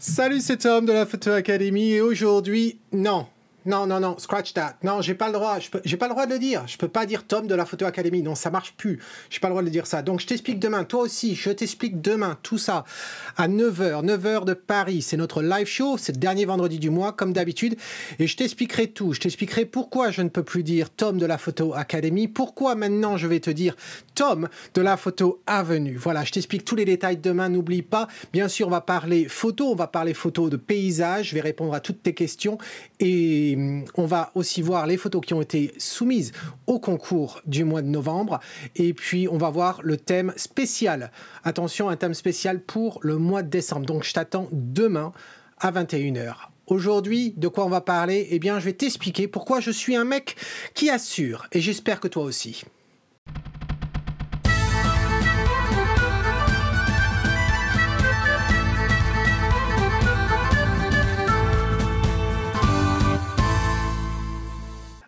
Salut, c'est Tom de la Photo Academy et aujourd'hui, non, scratch that. Non, j'ai pas le droit, j'ai pas le droit de le dire. Je peux pas dire Tom de la Photo Academy, non, ça marche plus. J'ai pas le droit de dire ça. Donc je t'explique demain, toi aussi, je t'explique demain tout ça à 9h de Paris. C'est notre live show, c'est le dernier vendredi du mois comme d'habitude et je t'expliquerai tout. Je t'expliquerai pourquoi je ne peux plus dire Tom de la Photo Academy, pourquoi maintenant je vais te dire Tom de la Photo Avenue. Voilà, je t'explique tous les détails demain, n'oublie pas. Bien sûr, on va parler photos de paysages, je vais répondre à toutes tes questions et on va aussi voir les photos qui ont été soumises au concours du mois de novembre. Et puis, on va voir le thème spécial. Attention, un thème spécial pour le mois de décembre. Donc, je t'attends demain à 21h. Aujourd'hui, de quoi on va parler? Eh bien, je vais t'expliquer pourquoi je suis un mec qui assure. Et j'espère que toi aussi.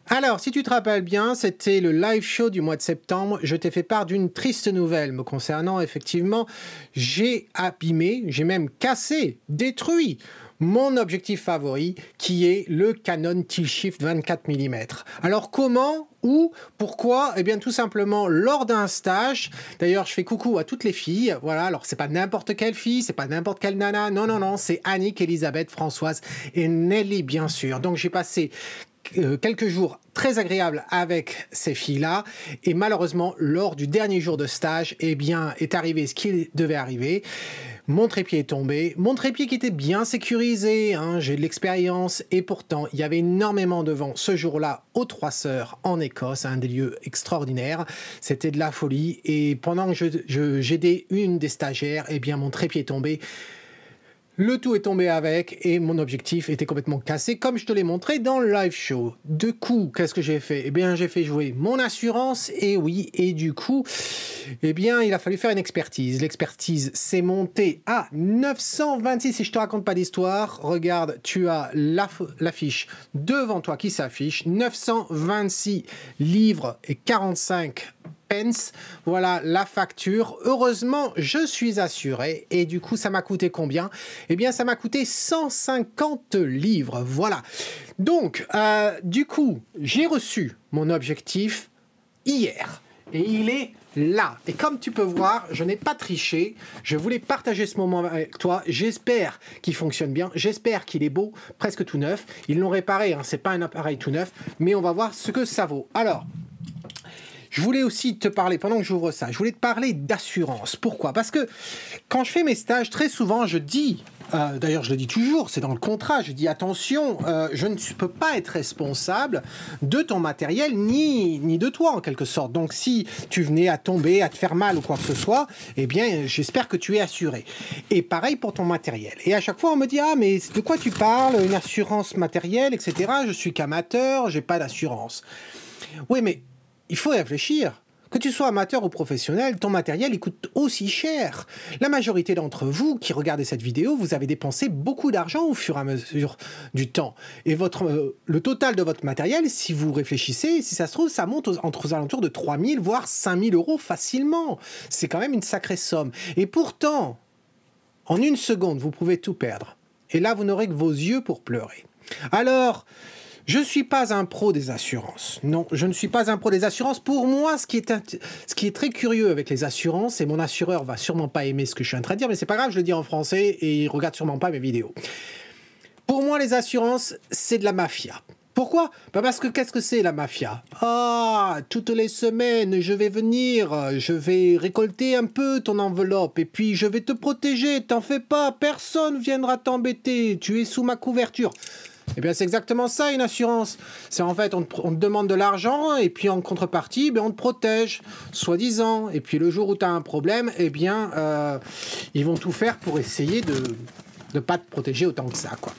Alors, si tu te rappelles bien, c'était le live show du mois de septembre. Je t'ai fait part d'une triste nouvelle me concernant. Effectivement, j'ai abîmé, j'ai même cassé, détruit mon objectif favori qui est le Canon Tilt-Shift 24 mm. Alors comment, où, pourquoi? Eh bien tout simplement lors d'un stage. D'ailleurs je fais coucou à toutes les filles. Voilà, alors c'est pas n'importe quelle fille, c'est pas n'importe quelle nana. Non, c'est Annick, Elisabeth, Françoise et Nelly bien sûr. Donc j'ai passé quelques jours très agréables avec ces filles-là et malheureusement lors du dernier jour de stage, eh bien est arrivé ce qui devait arriver. Mon trépied est tombé, mon trépied qui était bien sécurisé, hein, j'ai de l'expérience et pourtant il y avait énormément de vent ce jour-là aux Trois Sœurs en Écosse, un des lieux extraordinaires, c'était de la folie et pendant que j'aidais une des stagiaires, eh bien mon trépied est tombé. Le tout est tombé avec et mon objectif était complètement cassé comme je te l'ai montré dans le live show. Du coup, qu'est-ce que j'ai fait? Eh bien, j'ai fait jouer mon assurance et oui, et du coup, eh bien, il a fallu faire une expertise. L'expertise s'est montée à 926 et je te raconte pas d'histoire. Regarde, tu as l'affiche devant toi qui s'affiche. 926 livres et 45 pence. Voilà la facture. Heureusement, je suis assuré et du coup, ça m'a coûté combien? Eh bien, ça m'a coûté 150 livres. Voilà. Donc, du coup, j'ai reçu mon objectif hier et il est là. Et comme tu peux voir, je n'ai pas triché. Je voulais partager ce moment avec toi. J'espère qu'il fonctionne bien. J'espère qu'il est beau, presque tout neuf. Ils l'ont réparé, hein. C'est pas un appareil tout neuf, mais on va voir ce que ça vaut. Alors, je voulais aussi te parler, pendant que j'ouvre ça, je voulais te parler d'assurance. Pourquoi? Parce que quand je fais mes stages, très souvent, je dis, d'ailleurs je le dis toujours, c'est dans le contrat, je dis attention, je ne peux pas être responsable de ton matériel, ni de toi en quelque sorte. Donc si tu venais à tomber, à te faire mal ou quoi que ce soit, eh bien j'espère que tu es assuré. Et pareil pour ton matériel. Et à chaque fois on me dit, ah mais de quoi tu parles, une assurance matérielle, etc. Je suis qu'amateur, j'ai pas d'assurance. Oui mais il faut réfléchir. Que tu sois amateur ou professionnel, ton matériel il coûte aussi cher. La majorité d'entre vous qui regardez cette vidéo, vous avez dépensé beaucoup d'argent au fur et à mesure du temps. Et le total de votre matériel, si vous réfléchissez, si ça se trouve, ça monte aux alentours de 3 000 voire 5 000 euros facilement. C'est quand même une sacrée somme. Et pourtant, en une seconde, vous pouvez tout perdre. Et là, vous n'aurez que vos yeux pour pleurer. Alors, je ne suis pas un pro des assurances. Non, je ne suis pas un pro des assurances. Pour moi, ce qui est très curieux avec les assurances, et mon assureur va sûrement pas aimer ce que je suis en train de dire, mais c'est pas grave, je le dis en français et il regarde sûrement pas mes vidéos. Pour moi, les assurances, c'est de la mafia. Pourquoi? Parce que qu'est-ce que c'est la mafia? Ah, toutes les semaines, je vais venir, je vais récolter un peu ton enveloppe et puis je vais te protéger, t'en fais pas, personne viendra t'embêter, tu es sous ma couverture. Eh bien, c'est exactement ça, une assurance. C'est en fait, on te demande de l'argent et puis en contrepartie, on te protège, soi-disant. Et puis le jour où tu as un problème, eh bien, ils vont tout faire pour essayer de ne pas te protéger autant que ça, quoi.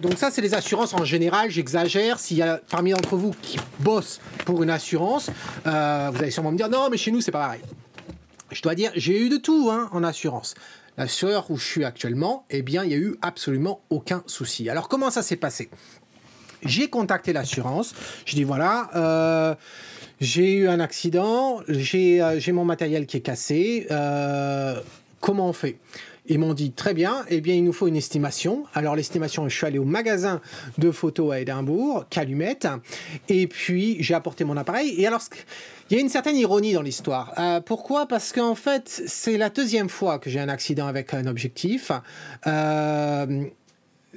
Donc ça, c'est les assurances en général, j'exagère. S'il y a parmi d'entre vous qui bossent pour une assurance, vous allez sûrement me dire, non, mais chez nous, c'est pas pareil. Je dois dire, j'ai eu de tout hein, en assurance. L'assureur où je suis actuellement, eh bien, il n'y a eu absolument aucun souci. Alors, comment ça s'est passé? J'ai contacté l'assurance. Je dis, voilà, j'ai eu un accident, j'ai mon matériel qui est cassé. comment on fait? Ils m'ont dit très bien, eh bien il nous faut une estimation. Alors l'estimation, je suis allé au magasin de photos à Édimbourg, Calumet, et puis j'ai apporté mon appareil. Et alors, il y a une certaine ironie dans l'histoire. Pourquoi? Parce qu'en fait, c'est la deuxième fois que j'ai un accident avec un objectif.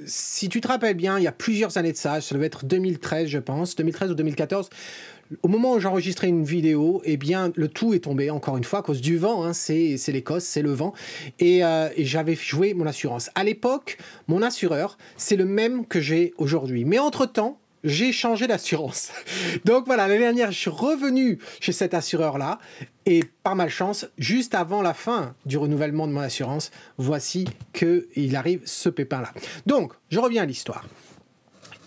Si tu te rappelles bien, il y a plusieurs années de ça devait être 2013, je pense, 2013 ou 2014. Au moment où j'enregistrais une vidéo, eh bien, le tout est tombé, encore une fois, à cause du vent. Hein, c'est l'Écosse, c'est le vent. Et j'avais joué mon assurance. À l'époque, mon assureur, c'est le même que j'ai aujourd'hui. Mais entre-temps, j'ai changé d'assurance. Donc voilà, l'année dernière, je suis revenu chez cet assureur-là. Et par malchance, juste avant la fin du renouvellement de mon assurance, voici qu'il arrive ce pépin-là. Donc, je reviens à l'histoire.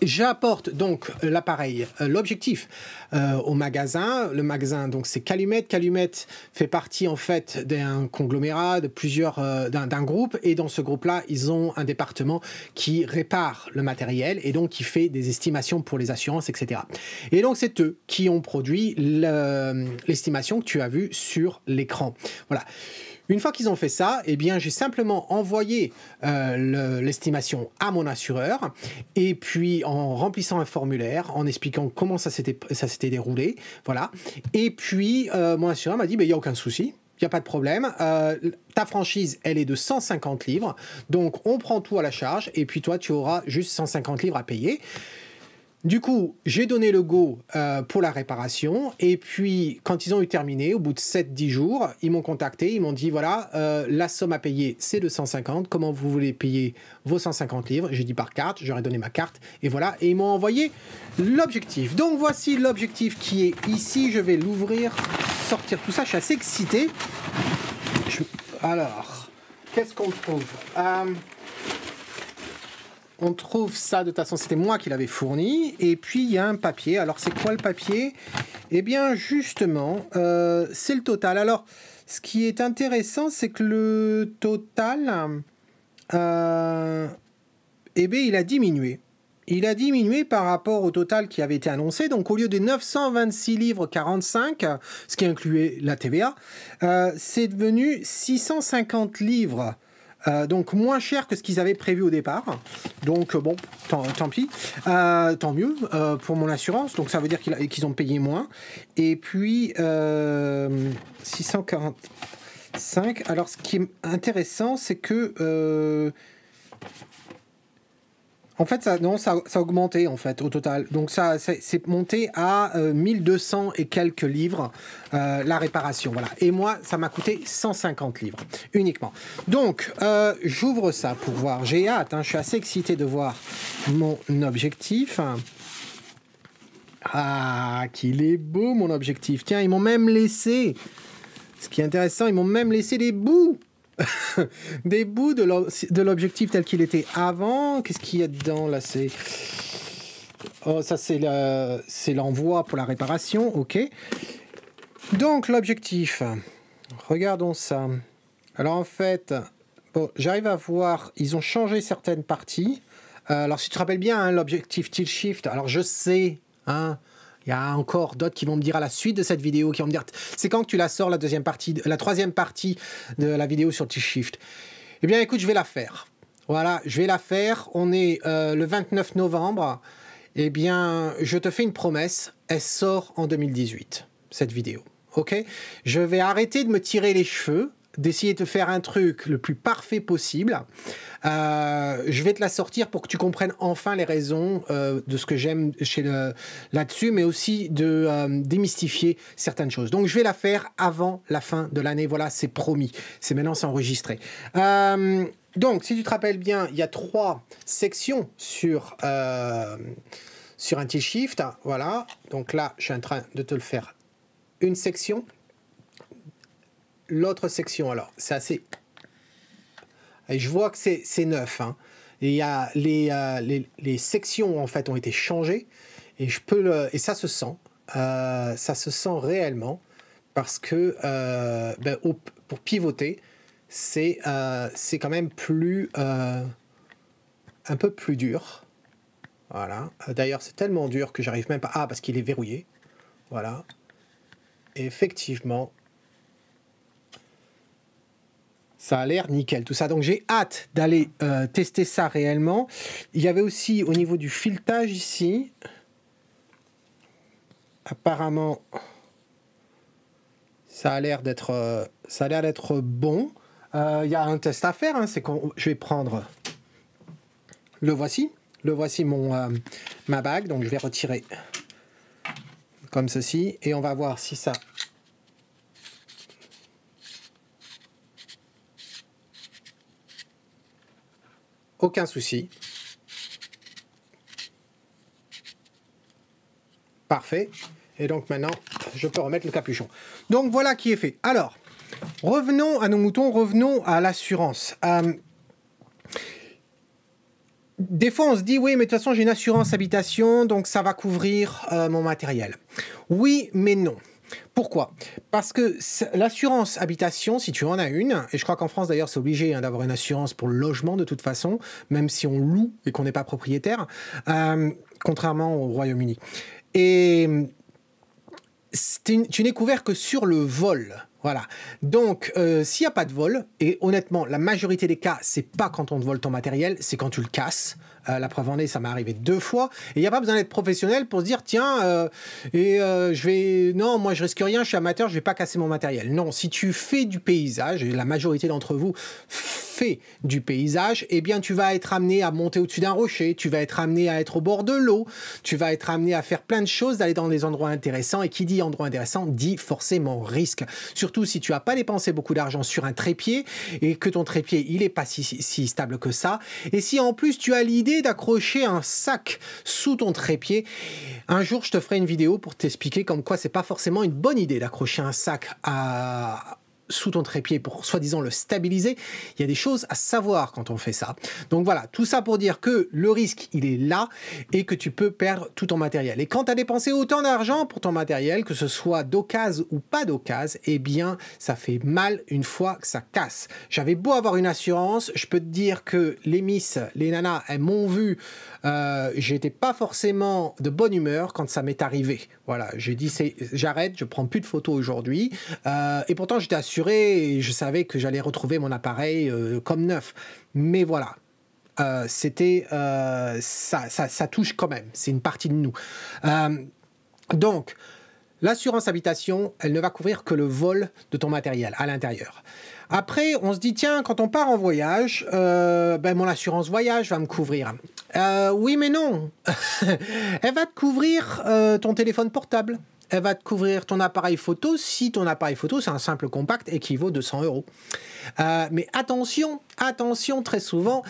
J'apporte donc l'appareil, l'objectif au magasin. Le magasin, donc c'est Calumet. Calumet fait partie en fait d'un conglomérat, de plusieurs, d'un groupe. Et dans ce groupe-là, ils ont un département qui répare le matériel et donc qui fait des estimations pour les assurances, etc. Et donc c'est eux qui ont produit l'estimation que tu as vue sur l'écran. Voilà. Une fois qu'ils ont fait ça, eh bien, j'ai simplement envoyé l'estimation à mon assureur et puis en remplissant un formulaire, en expliquant comment ça s'était déroulé, voilà. Et puis, mon assureur m'a dit, il n'y a aucun souci. Il n'y a pas de problème. Ta franchise, elle est de 150 livres. Donc, on prend tout à la charge. Et puis, toi, tu auras juste 150 livres à payer. Du coup, j'ai donné le go pour la réparation. Et puis, quand ils ont eu terminé, au bout de 7-10 jours, ils m'ont contacté. Ils m'ont dit, voilà, la somme à payer, c'est de 150. Comment vous voulez payer vos 150 livres? J'ai dit par carte. J'aurais donné ma carte. Et voilà. Et ils m'ont envoyé l'objectif. Donc, voici l'objectif qui est ici. Je vais l'ouvrir, sortir tout ça. Je suis assez excité. Alors, qu'est-ce qu'on trouve? On trouve ça, de toute façon, c'était moi qui l'avais fourni. Et puis, il y a un papier. Alors, c'est quoi le papier? Eh bien, justement, c'est le total. Alors, ce qui est intéressant, c'est que le total, eh bien, il a diminué. Il a diminué par rapport au total qui avait été annoncé. Donc, au lieu de 926 livres 45, ce qui incluait la TVA, c'est devenu 650 livres. Donc moins cher que ce qu'ils avaient prévu au départ. Donc bon, tant pis. Tant mieux pour mon assurance. Donc ça veut dire qu'ils ont payé moins. Et puis 645. Alors ce qui est intéressant, c'est que en fait, ça a augmenté en fait au total. Donc c'est monté à 1200 et quelques livres la réparation. Voilà. Et moi, ça m'a coûté 150 livres uniquement. Donc, j'ouvre ça pour voir. J'ai hâte. Hein, je suis assez excité de voir mon objectif. Ah, qu'il est beau mon objectif. Tiens, ils m'ont même laissé. Ce qui est intéressant, ils m'ont même laissé des bouts. Des bouts de l'objectif tel qu'il était avant. Qu'est-ce qu'il y a dedans là? Oh, ça c'est l'envoi pour la réparation. Ok. Donc l'objectif. Regardons ça. Alors en fait, bon, j'arrive à voir. Ils ont changé certaines parties. Alors si tu te rappelles bien, hein, l'objectif tilt shift. Alors je sais, hein. Il y a encore d'autres qui vont me dire à la suite de cette vidéo, qui vont me dire, c'est quand que tu la sors, la troisième partie de la vidéo sur tilt shift? Eh bien, écoute, je vais la faire. Voilà, je vais la faire. On est le 29 novembre. Eh bien, je te fais une promesse. Elle sort en 2018, cette vidéo. Ok? Je vais arrêter de me tirer les cheveux, d'essayer de faire un truc le plus parfait possible. Je vais te la sortir pour que tu comprennes enfin les raisons de ce que j'aime là-dessus, mais aussi de démystifier certaines choses. Donc, je vais la faire avant la fin de l'année. Voilà, c'est promis. C'est maintenant, c'est enregistré. Donc, si tu te rappelles bien, il y a 3 sections sur un tilt shift. Voilà. Donc là, je suis en train de te le faire une section. L'autre section, alors, c'est assez... Et je vois que c'est neuf. Hein. Et il y a les sections, en fait, ont été changées. Et et ça se sent. Ça se sent réellement. Parce que pour pivoter, c'est quand même un peu plus dur. Voilà. D'ailleurs, c'est tellement dur que j'arrive même pas... Ah, parce qu'il est verrouillé. Voilà. Et effectivement... Ça a l'air nickel, tout ça. Donc, j'ai hâte d'aller tester ça réellement. Il y avait aussi, au niveau du filetage ici, apparemment, ça a l'air d'être bon. Il y a un test à faire. Hein, c'est qu'on, je vais prendre... Le voici. Le voici ma bague. Donc, je vais retirer comme ceci. Et on va voir si ça... Aucun souci. Parfait. Et donc maintenant, je peux remettre le capuchon. Donc voilà qui est fait. Alors, revenons à nos moutons, revenons à l'assurance. Des fois, on se dit, oui, mais de toute façon, j'ai une assurance habitation, donc ça va couvrir mon matériel. Oui, mais non. Pourquoi? Parce que l'assurance habitation, si tu en as une, et je crois qu'en France d'ailleurs c'est obligé hein, d'avoir une assurance pour le logement de toute façon, même si on loue et qu'on n'est pas propriétaire, contrairement au Royaume-Uni. Et tu n'es couvert que sur le vol. Voilà. Donc, s'il n'y a pas de vol, et honnêtement, la majorité des cas, c'est pas quand on te vole ton matériel, c'est quand tu le casses. La preuve en est, ça m'est arrivé 2 fois. Et il n'y a pas besoin d'être professionnel pour se dire, tiens, non, moi je risque rien, je suis amateur, je vais pas casser mon matériel. Non, si tu fais du paysage, et la majorité d'entre vous fait du paysage, eh bien tu vas être amené à monter au-dessus d'un rocher, tu vas être amené à être au bord de l'eau, tu vas être amené à faire plein de choses, d'aller dans des endroits intéressants. Et qui dit endroit intéressant, dit forcément risque. Surtout si tu n'as pas dépensé beaucoup d'argent sur un trépied et que ton trépied, il n'est pas si stable que ça. Et si en plus tu as l'idée d'accrocher un sac sous ton trépied, un jour je te ferai une vidéo pour t'expliquer comme quoi c'est pas forcément une bonne idée d'accrocher un sac sous ton trépied pour soi-disant le stabiliser. Il y a des choses à savoir quand on fait ça. Donc voilà, tout ça pour dire que le risque, il est là et que tu peux perdre tout ton matériel. Et quand tu as dépensé autant d'argent pour ton matériel, que ce soit d'occasion ou pas d'occasion, eh bien, ça fait mal une fois que ça casse. J'avais beau avoir une assurance, je peux te dire que les miss, les nanas, elles m'ont vu, j'étais pas forcément de bonne humeur quand ça m'est arrivé. Voilà, j'ai dit, j'arrête, je prends plus de photos aujourd'hui. Et pourtant, j'étais assuré et je savais que j'allais retrouver mon appareil comme neuf. Mais voilà, ça touche quand même. C'est une partie de nous. Donc, l'assurance habitation, elle ne va couvrir que le vol de ton matériel à l'intérieur. Après, on se dit, tiens, quand on part en voyage, mon assurance voyage va me couvrir. Oui, mais non. Elle va te couvrir ton téléphone portable. Elle va te couvrir ton appareil photo si ton appareil photo, c'est un simple compact et qui vaut 200 €. Mais attention, très souvent,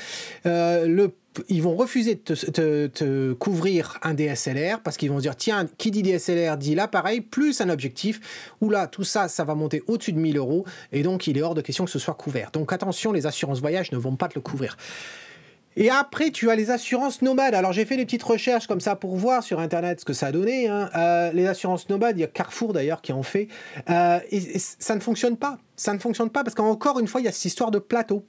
ils vont refuser de te couvrir un DSLR parce qu'ils vont se dire, tiens, qui dit DSLR dit l'appareil plus un objectif. Oula, tout ça, ça va monter au-dessus de 1000 € et donc il est hors de question que ce soit couvert. Donc attention, les assurances voyage ne vont pas te le couvrir. Et après, tu as les assurances nomades. Alors, j'ai fait des petites recherches comme ça pour voir sur Internet ce que ça a donné. Hein. Les assurances nomades, il y a Carrefour d'ailleurs qui en fait. Et ça ne fonctionne pas. Ça ne fonctionne pas parce qu'encore une fois, il y a cette histoire de plateau.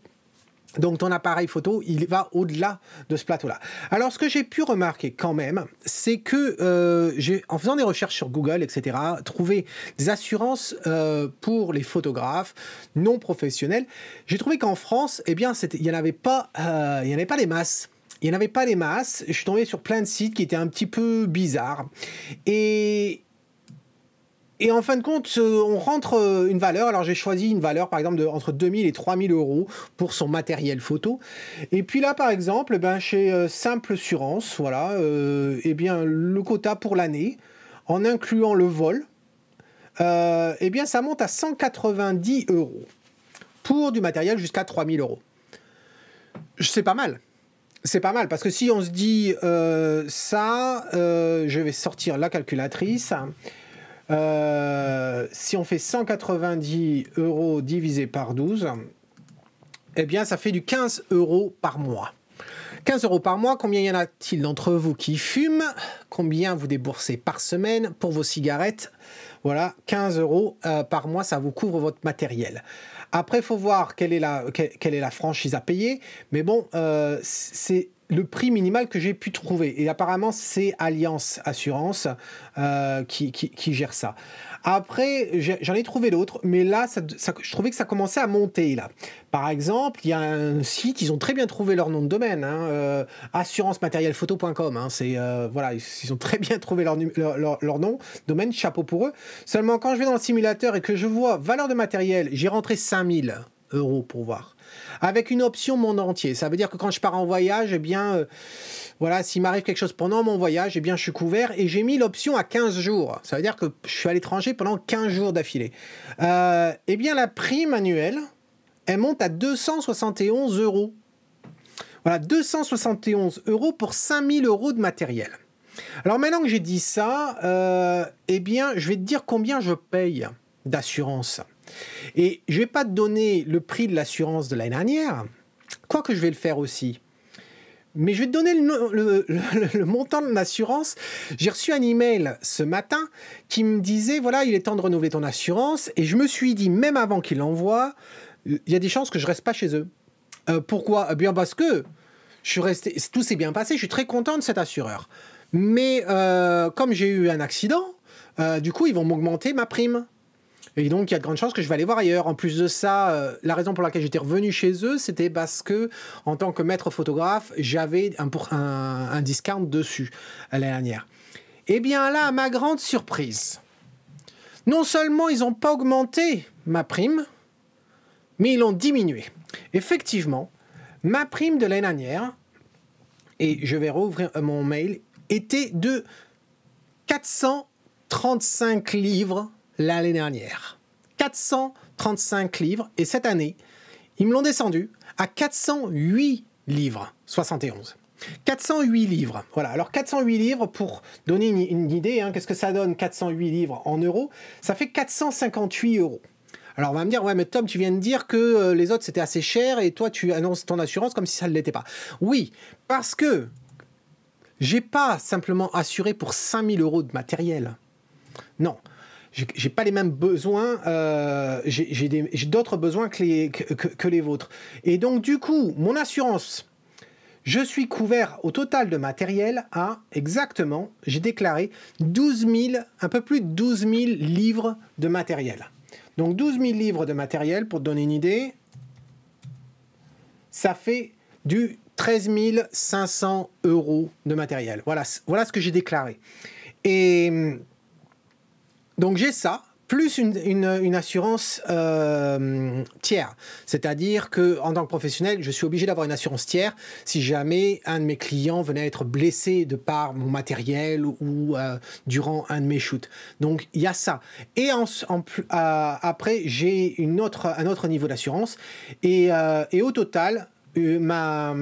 Donc, ton appareil photo, il va au-delà de ce plateau-là. Alors, ce que j'ai pu remarquer quand même, c'est que en faisant des recherches sur Google, etc., trouvé des assurances pour les photographes non professionnels. J'ai trouvé qu'en France, eh bien, il n'y en avait pas des masses. Il n'y en avait pas des masses. Je suis tombé sur plein de sites qui étaient un petit peu bizarres. Et en fin de compte, on rentre une valeur. Alors, j'ai choisi une valeur, par exemple, entre 2000 et 3000 € pour son matériel photo. Et puis là, par exemple, chez Simple Assurance, voilà, le quota pour l'année, en incluant le vol, ça monte à 190 € pour du matériel jusqu'à 3000 €. C'est pas mal. C'est pas mal, parce que si on se dit je vais sortir la calculatrice. Si on fait 190 € divisé par 12, eh bien, ça fait du 15 € par mois. 15 € par mois, combien y en a-t-il d'entre vous qui fument? Combien vous déboursez par semaine pour vos cigarettes? Voilà, 15 € par mois, ça vous couvre votre matériel. Après, il faut voir quelle est la franchise à payer. Mais bon, c'est le prix minimal que j'ai pu trouver. Et apparemment, c'est Allianz Assurance qui gère ça. Après, j'en ai trouvé d'autres, mais là, je trouvais que ça commençait à monter, là. Par exemple, il y a un site, ils ont très bien trouvé leur nom de domaine, hein, assurancematérielphoto.com. Hein, voilà, ils ont très bien trouvé leur nom, domaine, chapeau pour eux. Seulement, quand je vais dans le simulateur et que je vois valeur de matériel, j'ai rentré 5000 € pour voir. Avec une option monde entier. Ça veut dire que quand je pars en voyage, eh bien, voilà, s'il m'arrive quelque chose pendant mon voyage, eh bien, je suis couvert et j'ai mis l'option à 15 jours. Ça veut dire que je suis à l'étranger pendant 15 jours d'affilée. Eh bien, la prime annuelle, elle monte à 271 €. Voilà, 271 € pour 5000 € de matériel. Alors maintenant que j'ai dit ça, eh bien, je vais te dire combien je paye d'assurance. Et je ne vais pas te donner le prix de l'assurance de l'année dernière, quoique je vais le faire aussi. Mais je vais te donner le montant de l'assurance. J'ai reçu un email ce matin qui me disait, voilà, il est temps de renouveler ton assurance. Et je me suis dit, même avant qu'il l'envoie, il y a des chances que je ne reste pas chez eux. Pourquoi ? Eh bien parce que je suis resté, tout s'est bien passé, je suis très content de cet assureur. Mais comme j'ai eu un accident, du coup, ils vont m'augmenter ma prime. Et donc, il y a de grandes chances que je vais aller voir ailleurs. En plus de ça, la raison pour laquelle j'étais revenu chez eux, c'était parce que, en tant que maître photographe, j'avais un discount dessus l'année dernière. Eh bien là, à ma grande surprise, non seulement ils n'ont pas augmenté ma prime, mais ils l'ont diminuée. Effectivement, ma prime de l'année dernière, et je vais rouvrir mon mail, était de 435 livres l'année dernière. 435 livres. Et cette année, ils me l'ont descendu à 408 livres 71. 408 livres. Voilà. Alors 408 livres, pour donner une idée, hein, qu'est-ce que ça donne 408 livres en euros? Ça fait 458 €. Alors on va me dire, ouais mais Tom, tu viens de dire que les autres c'était assez cher et toi tu annonces ton assurance comme si ça ne l'était pas. Oui, parce que j'ai pas simplement assuré pour 5000 € de matériel. Non. J'ai pas les mêmes besoins, j'ai d'autres besoins que les vôtres. Et donc, du coup, mon assurance, je suis couvert au total de matériel à, exactement, j'ai déclaré 12 000, un peu plus de 12 000 livres de matériel. Donc, 12 000 livres de matériel, pour te donner une idée, ça fait du 13 500 € de matériel. Voilà ce que j'ai déclaré. Et donc j'ai ça, plus une assurance tiers. C'est-à-dire qu'en tant que professionnel, je suis obligé d'avoir une assurance tiers si jamais un de mes clients venait à être blessé de par mon matériel ou durant un de mes shoots. Donc il y a ça. Et après, j'ai un autre niveau d'assurance. Et au total, ma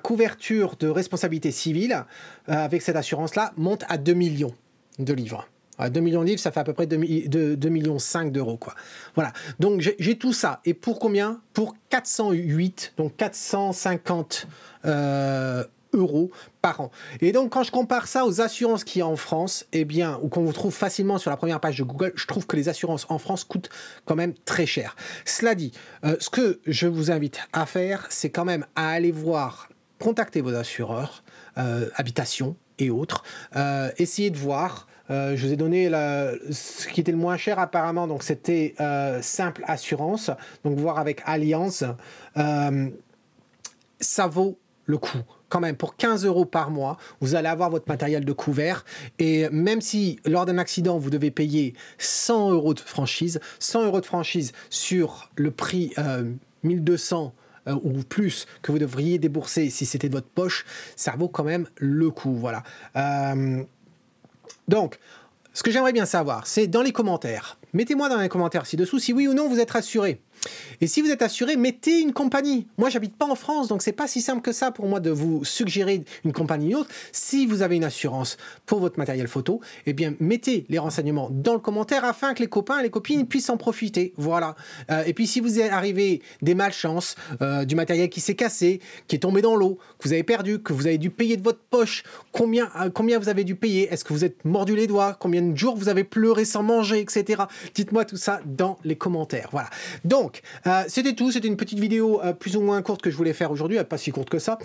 couverture de responsabilité civile avec cette assurance-là monte à 2 millions de livres. 2 millions de livres, ça fait à peu près 2,5 millions d'euros, quoi. Voilà. Donc, j'ai tout ça. Et pour combien? Pour 408, donc 450 € par an. Et donc, quand je compare ça aux assurances qu'il y a en France, eh bien, ou qu'on vous trouve facilement sur la première page de Google, je trouve que les assurances en France coûtent quand même très cher. Cela dit, ce que je vous invite à faire, c'est quand même à aller voir, contacter vos assureurs, habitation et autres, essayez de voir. Je vous ai donné ce qui était le moins cher apparemment, donc c'était Simple Assurance, donc voir avec Allianz, ça vaut le coup. Quand même, pour 15 € par mois, vous allez avoir votre matériel de couvert. Et même si, lors d'un accident, vous devez payer 100 € de franchise, 100 € de franchise sur le prix 1200 ou plus que vous devriez débourser si c'était de votre poche, ça vaut quand même le coup. Voilà. Donc, ce que j'aimerais bien savoir, c'est dans les commentaires. Mettez-moi dans les commentaires ci-dessous si oui ou non vous êtes assuré. Et si vous êtes assuré, mettez une compagnie. Moi, j'habite pas en France, donc c'est pas si simple que ça pour moi de vous suggérer une compagnie ou une autre. Si vous avez une assurance pour votre matériel photo, eh bien, mettez les renseignements dans le commentaire afin que les copains et les copines puissent en profiter. Voilà. Et puis, si vous est arrivé des malchances, du matériel qui s'est cassé, qui est tombé dans l'eau, que vous avez perdu, que vous avez dû payer de votre poche, combien vous avez dû payer? Est-ce que vous êtes mordu les doigts? Combien de jours vous avez pleuré sans manger, etc. Dites-moi tout ça dans les commentaires. Voilà. Donc, Donc, c'était tout. C'était une petite vidéo plus ou moins courte que je voulais faire aujourd'hui. Pas si courte que ça.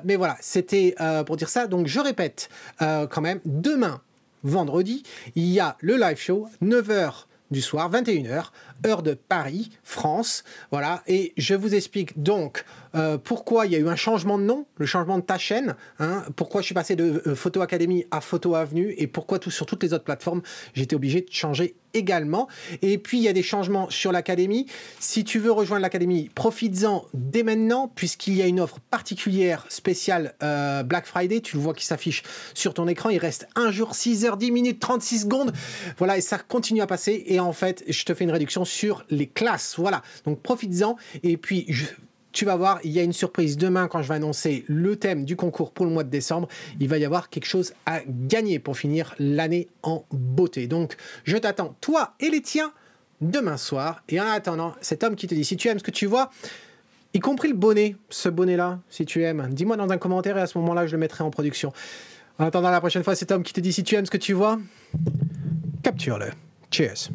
Mais voilà, c'était pour dire ça. Donc, je répète quand même, demain, vendredi, il y a le live show, 9 h du soir, 21 h, heure de Paris, France. Voilà, et je vous explique donc pourquoi il y a eu un changement de nom, le changement de ta chaîne, hein, pourquoi je suis passé de Photo Academy à Photo Avenue et pourquoi sur toutes les autres plateformes, j'étais obligé de changer également. Et puis, il y a des changements sur l'Académie. Si tu veux rejoindre l'Académie, profites-en dès maintenant, puisqu'il y a une offre particulière spéciale Black Friday. Tu le vois qui s'affiche sur ton écran. Il reste 1 jour, 6 h, 10 minutes, 36 secondes. Voilà, et ça continue à passer. Et en fait, je te fais une réduction sur les classes. Voilà, donc profites-en. Et puis, tu vas voir, il y a une surprise demain quand je vais annoncer le thème du concours pour le mois de décembre. Il va y avoir quelque chose à gagner pour finir l'année en beauté. Donc, je t'attends, toi et les tiens, demain soir. Et en attendant, cet homme qui te dit, si tu aimes ce que tu vois, y compris le bonnet, ce bonnet-là, si tu aimes, dis-moi dans un commentaire et à ce moment-là, je le mettrai en production. En attendant la prochaine fois, cet homme qui te dit, si tu aimes ce que tu vois, capture-le. Cheers.